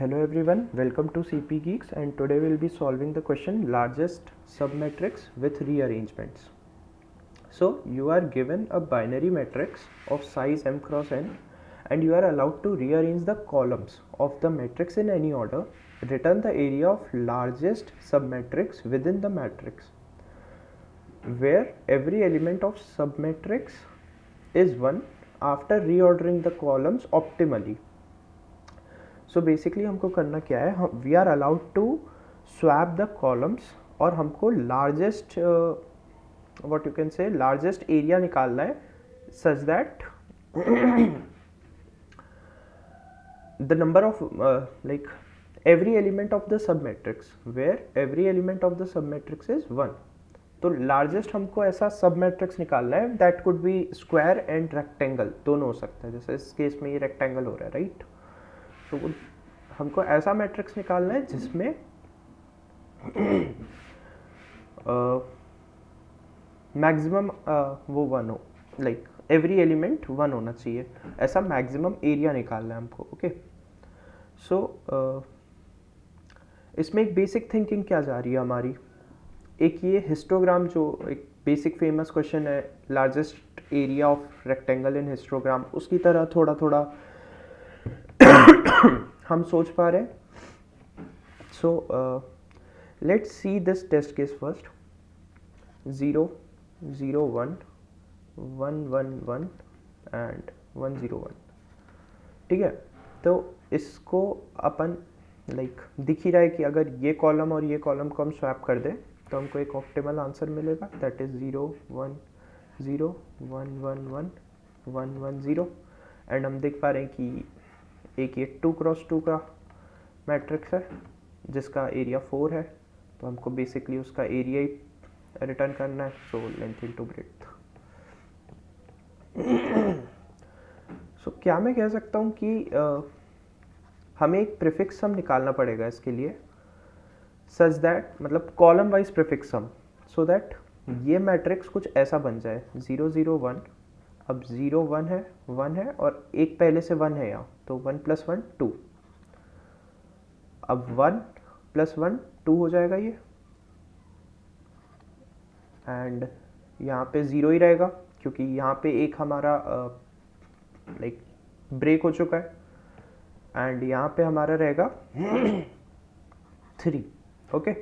Hello everyone, welcome to CP Geeks, and today we'll be solving the question largest submatrix with rearrangements. So you are given a binary matrix of size m cross n and you are allowed to rearrange the columns of the matrix in any order. Return the area of largest submatrix within the matrix where every element of submatrix is 1 after reordering the columns optimally. So basically हमको करना क्या है, हम we are allowed to swap the columns और हमको largest what you can say largest area निकालना है such that the number of like every element of the sub matrix where every element of the sub matrix is 1. तो largest हमको ऐसा sub matrix निकालना है that could be square and rectangle, दोनों हो सकता है. जैसे इस केस में ये रेक्टेंगल हो रहा है, राइट? तो हमको ऐसा मैट्रिक्स निकालना है जिसमें मैक्सिमम वो 1 हो, लाइक एवरी एलिमेंट 1 होना चाहिए. ऐसा मैक्सिमम एरिया निकालना है हमको. ओके, सो इसमें एक बेसिक थिंकिंग क्या जा रही है हमारी. एक ये हिस्टोग्राम जो एक बेसिक फेमस क्वेश्चन है, largest area of rectangle in histogram, उसकी तरह थोड़ा थोड़ा हम सोच पा रहे हैं. So let's see this test case first. 0 0 1 1 1 1 and 1 0 1. ठीक है, तो इसको अपन लाइक दिख ही रहा है कि अगर ये कॉलम और ये कॉलम को हम स्वैप कर दें तो हमको एक ऑप्टिमल आंसर मिलेगा, दैट इज 0 1 0 1 1 1 1 1 0. एंड हम देख पा रहे हैं कि एक ये 2 क्रॉस 2 का मैट्रिक्स है जिसका एरिया 4 है, तो हमको बेसिकली उसका एरिया ही रिटर्न करना है. So length into breadth. So क्या मैं कह सकता हूँ कि हमें एक प्रीफिक्स सम निकालना पड़ेगा इसके लिए, सच दैट मतलब column wise prefix sum, so that ये मैट्रिक्स कुछ ऐसा बन जाए. 0 0 1, अब 0 1 है और एक पहले से 1 है यहाँ, तो 1 + 1 2. अब 1 + 1 2 हो जाएगा ये, एंड यहाँ पे 0 ही रहेगा क्योंकि यहाँ पे एक हमारा लाइक ब्रेक हो चुका है. एंड यहाँ पे हमारा रहेगा 3. ओके,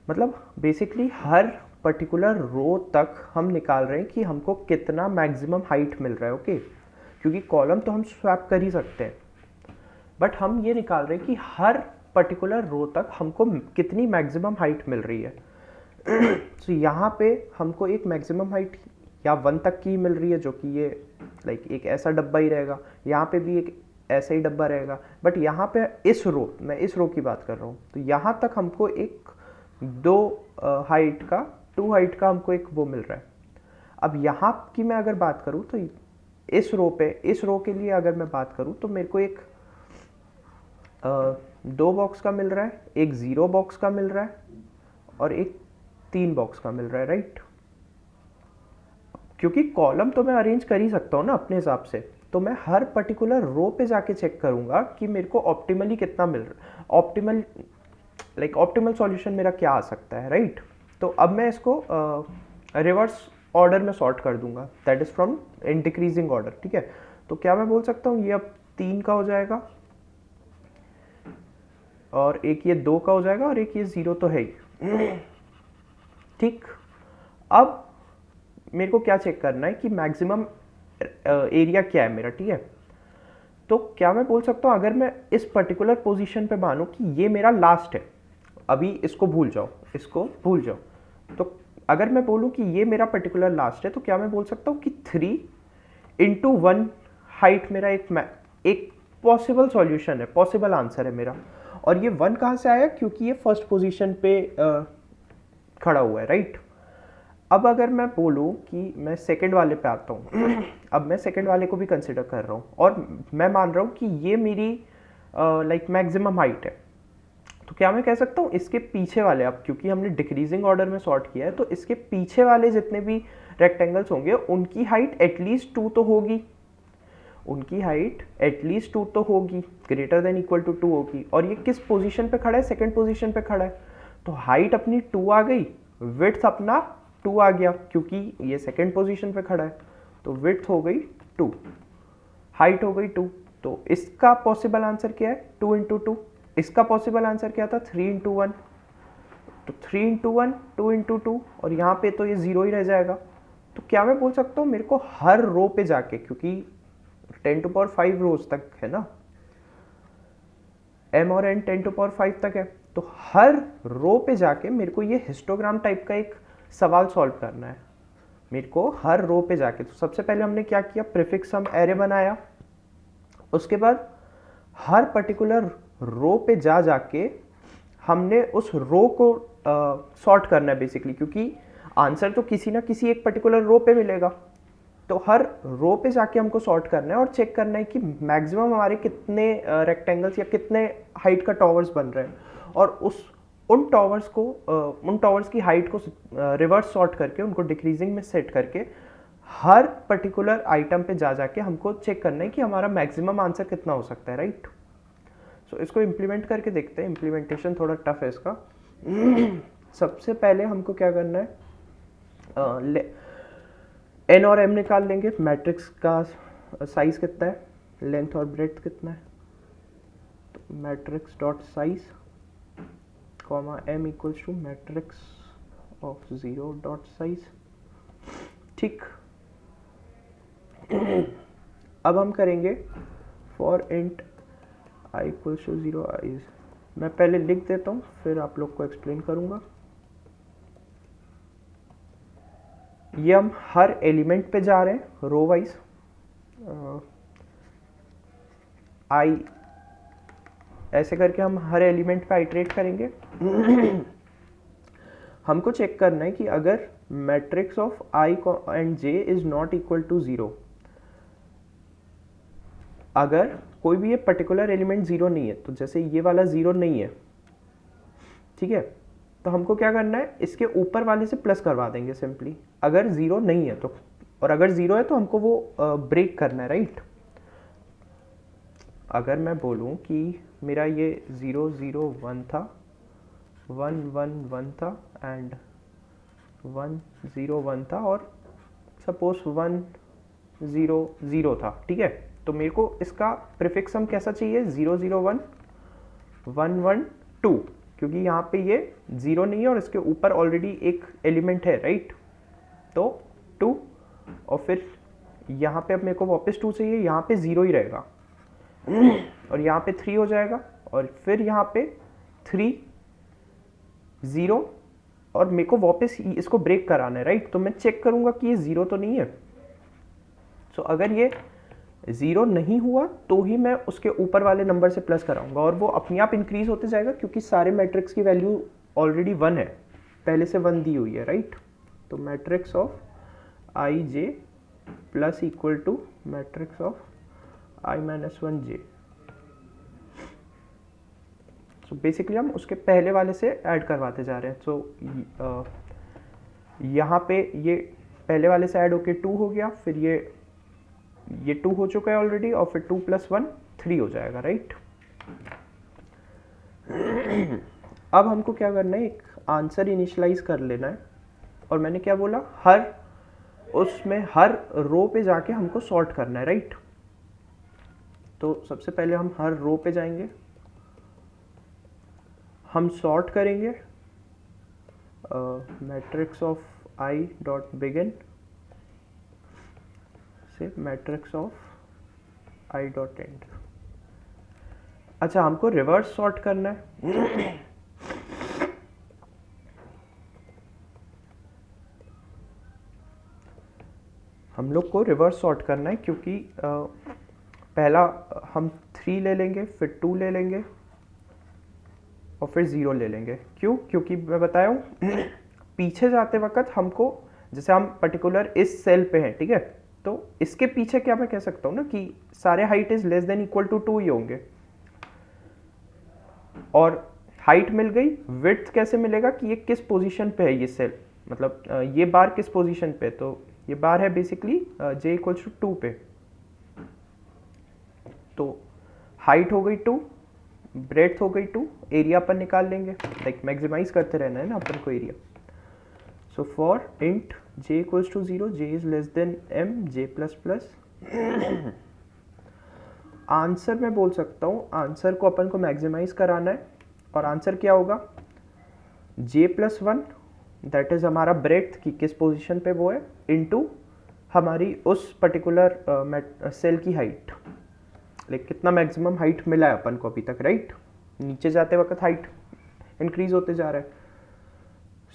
मतलब बेसिकली हर पर्टिकुलर रो तक हम निकाल रहे हैं कि हमको कितना मैक्सिमम हाइट मिल रहा है. ओके, क्योंकि कॉलम तो हम स्वैप कर ही सकते हैं, बट हम ये निकाल रहे हैं कि हर पर्टिकुलर रो तक हमको कितनी मैक्सिमम हाइट मिल रही है. तो यहाँ पे हमको एक मैक्सिमम हाइट या 1 तक की मिल रही है, जो कि ये लाइक एक ऐसा डब्बा ही रहेगा. यहाँ पे भी एक ऐसा ही डब्बा रहेगा, बट यहाँ पे इस रो, मैं इस रो की बात कर रहा हूँ, तो यहाँ तक हमको एक 2 हाइट का 2 हाइट का हमको एक वो मिल रहा है. अब यहाँ की मैं अगर बात करूँ तो इस रो के लिए अगर मैं बात करूँ तो मेरे को एक 2 बॉक्स का मिल रहा है, एक 0 बॉक्स का मिल रहा है और एक 3 बॉक्स का मिल रहा है, राइट? क्योंकि कॉलम तो मैं अरेंज कर ही सकता हूँ ना अपने हिसाब से, तो मैं हर पर्टिकुलर रो पे जाके चेक करूँगा कि मेरे को ऑप्टिमली कितना मिल रहा है, ऑप्टिमल सॉल्यूशन मेरा क्या आ सकता है, राइट? तो अब मैं इसको रिवर्स ऑर्डर में सॉर्ट कर दूंगा, that is from in decreasing order. ठीक है, तो क्या मैं बोल सकता हूँ ये अब 3 का हो जाएगा और एक ये 2 का हो जाएगा और एक ये 0 तो है ही. ठीक, अब मेरे को क्या चेक करना है कि मैक्सिमम एरिया क्या है मेरा. ठीक है, तो क्या मैं बोल सकता हूँ अगर मैं इस पर्टिकुलर पोजीशन पे मानूं कि ये मेरा लास्ट है, अभी इसको भूल जाओ, तो अगर मैं बोलूँ कि ये मेरा पर्टिकुलर लास्ट है, तो क्या मैं बोल सकता हूँ कि 3 × 1 हाइट मेरा एक पॉसिबल सॉल्यूशन है, पॉसिबल आंसर है मेरा. और ये 1 कहाँ से आया, क्योंकि ये फर्स्ट पोजीशन पे खड़ा हुआ है, राइट? अब अगर मैं बोलूँ कि मैं सेकंड वाले पे आता हूँ, अब मैं सेकंड वाले को भी कंसिडर कर रहा हूँ और मैं मान रहा हूँ कि ये मेरी लाइक मैक्सिमम हाइट है, तो क्या मैं कह सकता हूँ इसके पीछे वाले, अब क्योंकि हमने डिक्रीजिंग ऑर्डर में सॉर्ट किया है, तो इसके पीछे वाले जितने भी रेक्टेंगल्स होंगे उनकी हाइट एटलीस्ट 2 तो होगी. उनकी हाइट एटलीस्ट 2 तो होगी, ग्रेटर देन इक्वल टू 2 होगी। और ये किस पोजीशन पे खड़ा है? सेकंड पोजीशन पे खड़ा है। तो हाइट अपनी 2 आ गई, विड्थ अपना 2 आ गया, क्योंकि ये सेकंड पोजीशन पे खड़ा है। तो विड्थ हो गई 2, हाइट हो गई 2। तो इसका पॉसिबल आंसर क्या है? 2 इंटू 2। इसका पॉसिबल आंसर क्या था? 3 इंटू 1। तो 3 इंटू 1, 2 इंटू 2, और यहाँ पे तो ये 0 ही रह जाएगा। तो क्या मैं बोल सकता हूँ, मेरे को हर रो पे जाके, क्योंकि 10 टू पावर 5 रोज तक है ना, m और n 10 टू पावर 5 तक है, तो हर रो पे जाके मेरे को ये हिस्टोग्राम टाइप का एक सवाल सॉल्व करना है। मेरे को हर रो पे जाके, तो सबसे पहले हमने क्या किया? प्रीफिक्स सम एरे बनाया। उसके बाद हर पर्टिकुलर रो पे जाके हमने उस रो को सॉर्ट करना है बेसिकली, क्योंकि आंसर तो किसी ना किसी एक पर्टिकुलर रो पे मिलेगा। तो हर रो पे जाके हमको सॉर्ट करना है और चेक करना है कि मैक्सिमम हमारे कितने रेक्टेंगल्स या कितने हाइट का टॉवर्स बन रहे हैं, और उन टॉवर्स की हाइट को रिवर्स सॉर्ट करके उनको डिक्रीजिंग में सेट करके हर पर्टिकुलर आइटम पे जाके हमको चेक करना है कि हमारा मैक्सिमम आंसर कितना हो सकता है, राइट। सो इसको इम्प्लीमेंट करके देखते हैं। इम्प्लीमेंटेशन थोड़ा टफ है इसका। सबसे पहले हमको क्या करना है, एन और एम निकाल लेंगे। मैट्रिक्स का साइज कितना है, लेंथ और ब्रेड्थ कितना है, तो matrix dot size comma M equals to matrix of 0 dot size. ठीक। अब हम करेंगे for int I equals to 0 I. मैं पहले लिख देता हूँ, फिर आप लोग को एक्सप्लेन करूँगा। ये हम हर एलिमेंट पे जा रहे हैं रो वाइज। आई ऐसे करके हम हर एलिमेंट पे आइटरेट करेंगे। हमको चेक करना है कि अगर matrix of I and J is not equal to 0, अगर कोई भी ये पर्टिकुलर एलिमेंट 0 नहीं है, तो जैसे ये वाला 0 नहीं है, ठीक है, तो हमको क्या करना है, इसके ऊपर वाले से प्लस करवा देंगे सिंपली। अगर 0 नहीं है तो, और अगर 0 है तो हमको वो ब्रेक करना है, राइट। अगर मैं बोलूं कि मेरा ये 0 0 1 था, 1 1 1 था एंड 1 0 1 था, और सपोज 1 0 0 था, ठीक है, तो मेरे को इसका प्रीफिक्स सम कैसा चाहिए? 0 0 1 1 1 2, क्योंकि यहाँ पे ये 0 नहीं है और इसके ऊपर ऑलरेडी एक एलिमेंट है, राइट। तो 2, और फिर यहाँ पे अब मेरे को वापस 2 चाहिए, यहाँ पे 0 ही रहेगा, और यहाँ पे 3 हो जाएगा, और फिर यहाँ पे 3 0, और मेरे को वापस इसको ब्रेक कराना है, राइट। तो मैं चेक करूँगा कि ये 0 तो नहीं है। सो अगर ये 0 नहीं हुआ तो ही मैं उसके ऊपर वाले नंबर से प्लस कराऊंगा, और वो अपने आप इंक्रीज होते जाएगा, क्योंकि सारे मैट्रिक्स की वैल्यू ऑलरेडी 1 है, पहले से 1 दी हुई है, राइट। तो matrix of I J plus equal to matrix of I minus 1 J. So basically हम उसके पहले वाले से ऐड करवाते जा रहे हैं। सो यहाँ पे ये पहले वाले से ऐड होके 2 हो गया, फिर ये 2 हो चुका है ऑलरेडी, और फिर 2 + 1 3 हो जाएगा, राइट। अब हमको क्या करना है, एक आंसर इनिशियलाइज कर लेना है, और मैंने क्या बोला, हर रो पे जाके हमको सॉर्ट करना है, राइट। तो सबसे पहले हम हर रो पे जाएंगे, हम सॉर्ट करेंगे matrix of i dot begin से matrix of i dot end. अच्छा, हमको रिवर्स सॉर्ट करना है। हम लोग को रिवर्स सॉर्ट करना है, क्योंकि पहला हम 3 ले लेंगे, फिर 2 ले लेंगे, और फिर 0 ले लेंगे। क्यों? क्योंकि मैं बताया हूँ, पीछे जाते वक्त हमको, जैसे हम पर्टिकुलर इस सेल पे हैं, ठीक है, तो इसके पीछे क्या मैं कह सकता हूँ ना कि सारे height is less than equal to 2 ही होंगे, और हाइट मिल गई। विड्थ कैसे मिलेगा कि ये किस पोजीशन पे है ये सेल, मतलब ये बार किस पोजीशन पे, तो ये बार है बेसिकली j इक्वल्स टू 2 पे, तो हाइट हो गई 2, ब्रेड्थ हो गई 2, एरिया अपन निकाल लेंगे, लाइक मैक्सिमाइज करते रहना है ना अपन को area. So for int j equals to 0, j is less than m j plus plus. Answer मैं बोल सकता हूँ, आंसर को अपन को मैक्सिमाइज कराना है, और आंसर क्या होगा, j प्लस 1 दैट इज हमारा ब्रेड्थ की किस पोजीशन पे वो है, इनटू हमारी उस पर्टिकुलर सेल की हाइट, लाइक कितना मैक्सिमम हाइट मिला है अपन को अभी तक, राइट। नीचे जाते वक्त हाइट इंक्रीज होते जा रहा है।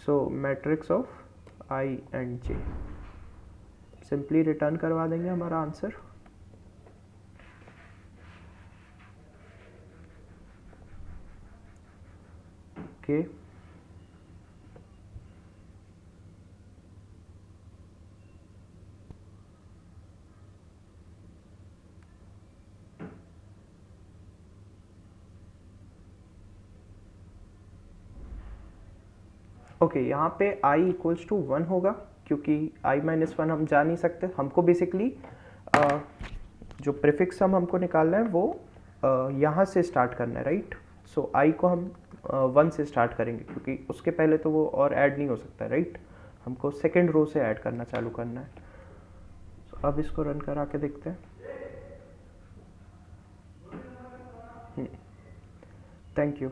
So matrix of I and j, simply return करवा देंगे हमारा आंसर। ओके ओके, यहाँ पे i इक्वल्स टू 1 होगा, क्योंकि i माइनस 1 हम जा नहीं सकते। हमको बेसिकली जो प्रीफिक्स हमको निकालना है वो यहाँ से स्टार्ट करना है, राइट। सो i को हम 1 से स्टार्ट करेंगे, क्योंकि उसके पहले तो वो और ऐड नहीं हो सकता, राइट। हमको सेकेंड रो से ऐड करना चालू करना है। so, अब इसको रन करा के देखते हैं। Thank you.